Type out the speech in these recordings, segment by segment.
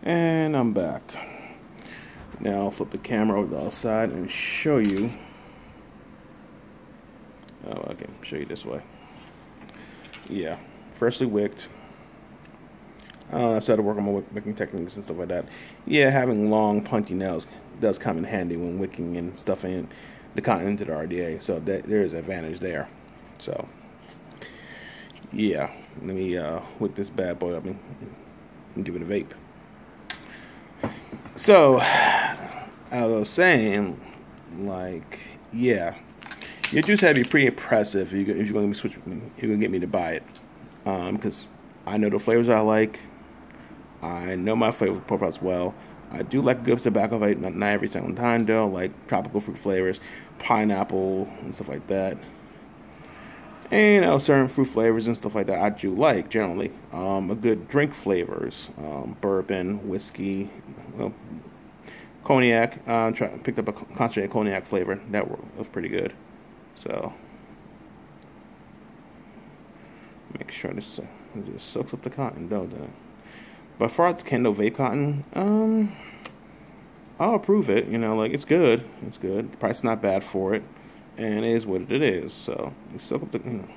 And I'm back. Now I'll flip the camera over to the other side and show you. Oh, okay, show you this way. Yeah, freshly wicked. I started working on my wicking techniques and stuff like that. Yeah, having long, pointy nails does come in handy when wicking and stuffing the cotton into the RDA. So there is an advantage there. So, yeah, let me wick this bad boy up and give it a vape. So, I was saying, like, yeah, your juice had to be pretty impressive if you're going to get me to buy it, because I know the flavors I like. I know my flavor profiles well. I do like good tobacco vape, not every single time though, like tropical fruit flavors, pineapple and stuff like that. And, you know, certain fruit flavors and stuff like that I do like, generally. A good drink flavors, bourbon, whiskey, cognac. Picked up a concentrated cognac flavor. That was pretty good. So, make sure this just soaks up the cotton, don't it? But as far as Kendo vape cotton, I'll approve it. You know, like, it's good. It's good. The price is not bad for it. And it is what it is. So, you soak up the, you know.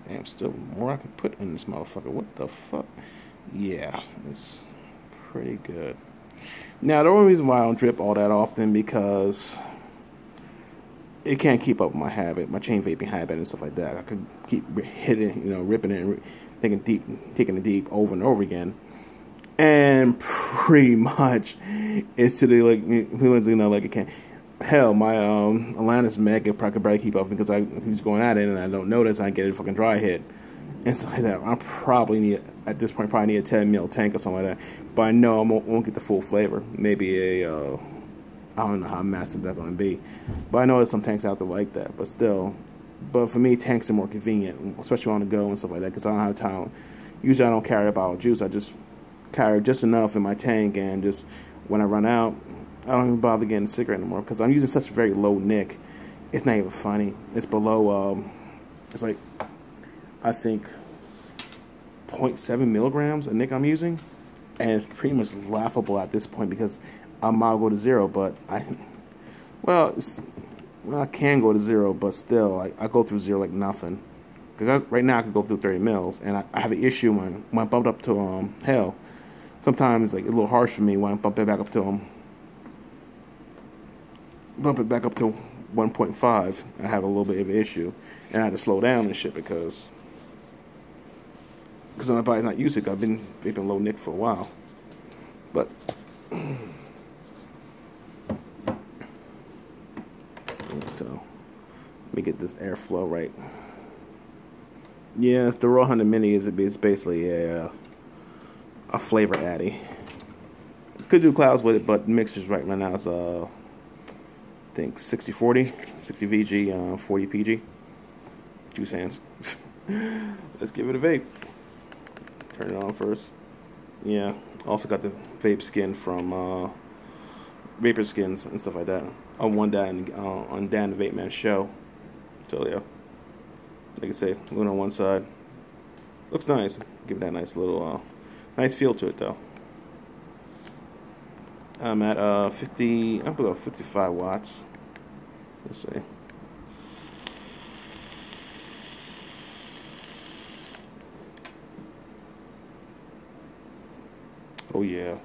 Damn, still more I could put in this motherfucker. What the fuck? Yeah, it's pretty good. Now, the only reason why I don't drip all that often, because it can't keep up with my habit, my chain vaping habit and stuff like that. I could keep hitting, you know, ripping it and taking it deep over and over again. And pretty much, it's to the, like, you know, like, it can't. Hell, my Atlantis Meg could probably keep up because I was going at it and I don't notice. I get a fucking dry hit and stuff like that. I probably need, at this point, probably need a 10 mil tank or something like that. But I know I won't get the full flavor. Maybe a I don't know how massive that's going to be, but I know there's some tanks out there like that. But still, but for me, tanks are more convenient, especially on the go and stuff like that, because I don't have time. Usually, I don't carry a bottle of juice. I just carry just enough in my tank, and just when I run out, I don't even bother getting a cigarette anymore because I'm using such a very low nick. It's not even funny. It's below, it's like, I think, 0.7 milligrams a nick I'm using. And it's pretty much laughable at this point because I might go to zero, but I can go to zero, but still, I go through zero like nothing. Because right now I could go through 30 mils, and I have an issue when I bumped up to, hell, sometimes it's like a little harsh for me when I bump it back up to, bump it back up to 1.5, I have a little bit of an issue, and I had to slow down and shit because my body's not used to it. I've been vaping low nick for a while, but so let me get this airflow right. Yeah, the Raw 100 Mini is basically a flavor addy. Could do clouds with it, but the mixer's right now it's I think 60-40, 60 VG, 40 PG. 2 cents. Let's give it a vape. Turn it on first. Yeah, also got the vape skin from Vapor Skins and stuff like that. On one Dan on Dan the Vape Man show. So yeah, like I say, one on one side. Looks nice. Give it that nice little nice feel to it though. I'm at 50. I'm about 55 watts. Let's see. Oh yeah.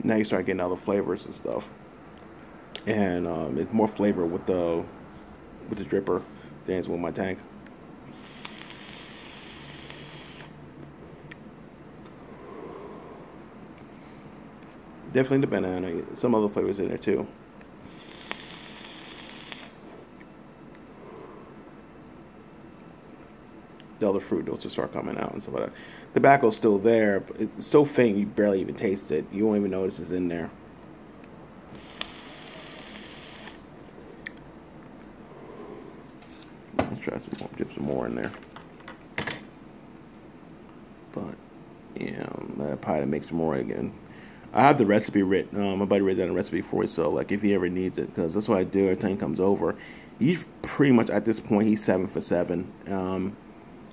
Now you start getting other flavors and stuff, and it's more flavor with the dripper than it's with my tank. Definitely the banana. Some other flavors in there too. The other fruit notes will start coming out and stuff like that. Tobacco's still there, but it's so faint you barely even taste it. You won't even notice it's in there. Let's try some more, dip some more in there. But yeah, I probably make some more again. I have the recipe written. My buddy wrote down a recipe for it, so like if he ever needs it, because that's what I do every time he comes over. He's pretty much at this point he's 7 for 7.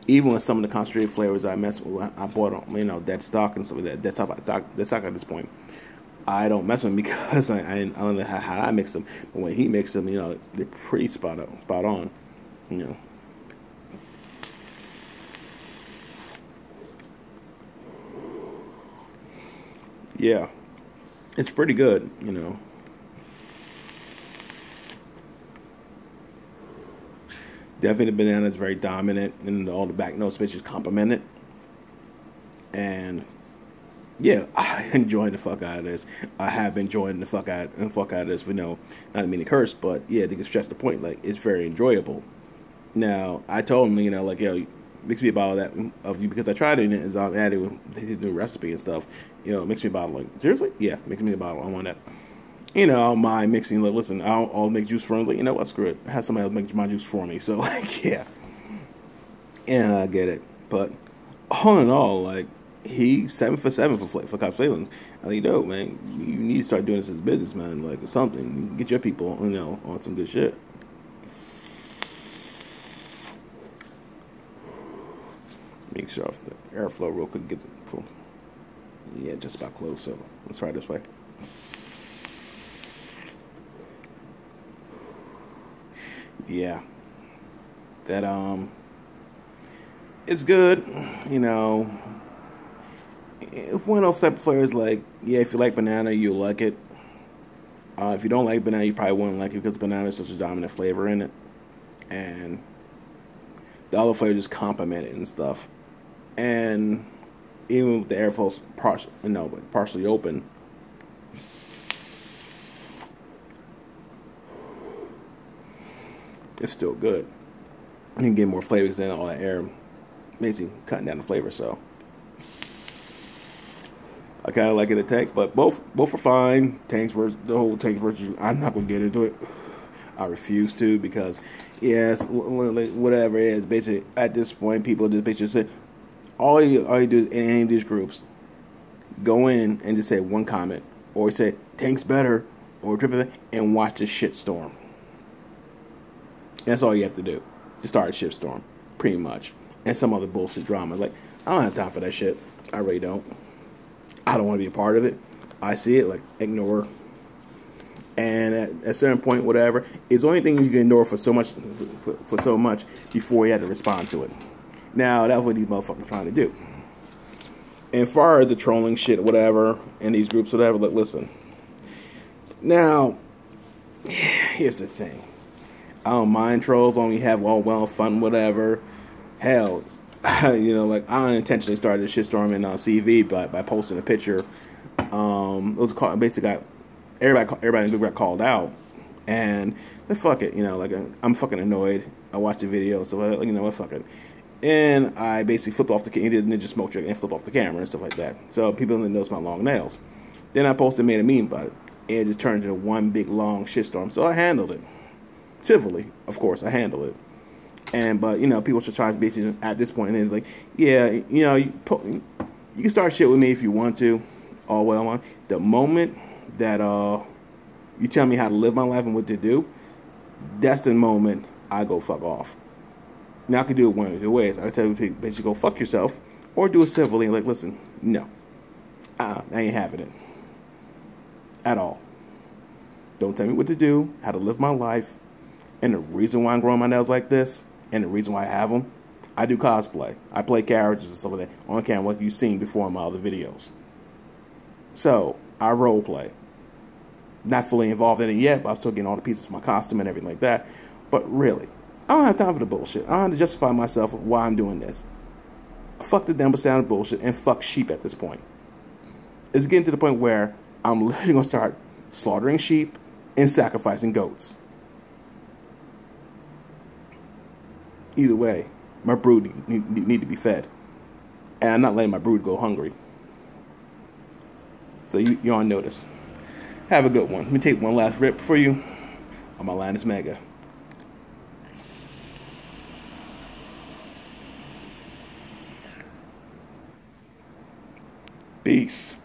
Even with some of the concentrated flavors I mess with, I bought, you know, dead stock and stuff like that. Dead stock at this point. I don't mess with them because I don't know how I mix them. But when he mixes them, you know, they're pretty spot on, you know. Yeah, it's pretty good, you know. Definitely the banana is very dominant, and all the back notes bitches complement it. And yeah, I enjoy the fuck out of this. I have been enjoying the fuck out of this. You know, not to mean to curse, but yeah, to stress the point, like it's very enjoyable. Now, I told him, you know, like, yo, mix me a bottle of you because I tried it and it's added with his new recipe and stuff. You know, mix me a bottle. Like, seriously? Yeah, mix me a bottle. I want that. You know, I don't mind mixing. Like, listen, I'll make juice for him. Like, you know what? Screw it. Have somebody else make my juice for me. So, like, yeah. And I get it. But all in all, like, he's 7 for 7 for Cops Flavors. I think, yo, man, you need to start doing this as a business, man. Like, or something. Get your people, you know, on some good shit. Make sure if the airflow real quick gets it full. Yeah, just about close. So let's try it this way. Yeah, that it's good. You know, if one of those type of flavors, like, yeah, if you like banana, you'll like it. If you don't like banana, you probably wouldn't like it because banana is such a dominant flavor in it, and the other flavors just complement it and stuff. And even with the airflow partially open, it's still good. You can get more flavors in, all that air basically cutting down the flavor. So I kind of like it in tank, but both are fine. Tanks versus the whole tank versus, I'm not gonna get into it. I refuse to because yes, whatever it is, basically at this point, people just basically say all you do is in any of these groups, go in and just say one comment or say tank's better or triple and watch the shitstorm. That's all you have to do to start a shitstorm, pretty much, and some other bullshit drama. Like, I don't have time for that shit. I really don't. I don't want to be a part of it. I see it, like, ignore. And at a certain point, whatever, it's the only thing you can ignore for so much, for so much before you have to respond to it. Now, that's what these motherfuckers are trying to do. And far as the trolling shit, whatever, in these groups, whatever, look, listen. Now, here's the thing. I don't mind trolls, only have all well fun, whatever. Hell, you know, like, I unintentionally started a shitstorm in CV by posting a picture. It was called, basically, everybody in the group got called out, and fuck it, you know, like, I'm fucking annoyed. I watched the video, so, you know what, fuck it. And I basically flipped off the ninja smoke trick and flipped off the camera and stuff like that. So people didn't notice my long nails. Then I posted and made a meme about it. And it just turned into one big long shitstorm. So I handled it. Civilly, of course, I handled it. But, you know, people should try to basically, at this point, and it's like, yeah, you know, you can start shit with me if you want to. All well on. The moment that you tell me how to live my life and what to do, that's the moment I go fuck off. Now I can do it one of two ways. I can tell you basically go fuck yourself, or do it civilly and like, listen, no, I ain't having it at all. Don't tell me what to do, how to live my life, and the reason why I'm growing my nails like this, and the reason why I have them. I do cosplay. I play characters and stuff like that on camera, like you've seen before in my other videos. So I role play. Not fully involved in it yet, but I'm still getting all the pieces of my costume and everything like that. But really, I don't have time for the bullshit. I don't have to justify myself why I'm doing this. Fuck the dumb sound bullshit and fuck sheep at this point. It's getting to the point where I'm literally going to start slaughtering sheep and sacrificing goats. Either way, my brood need to be fed. And I'm not letting my brood go hungry. So you're on notice. Have a good one. Let me take one last rip for you on my Linus Mega. Peace.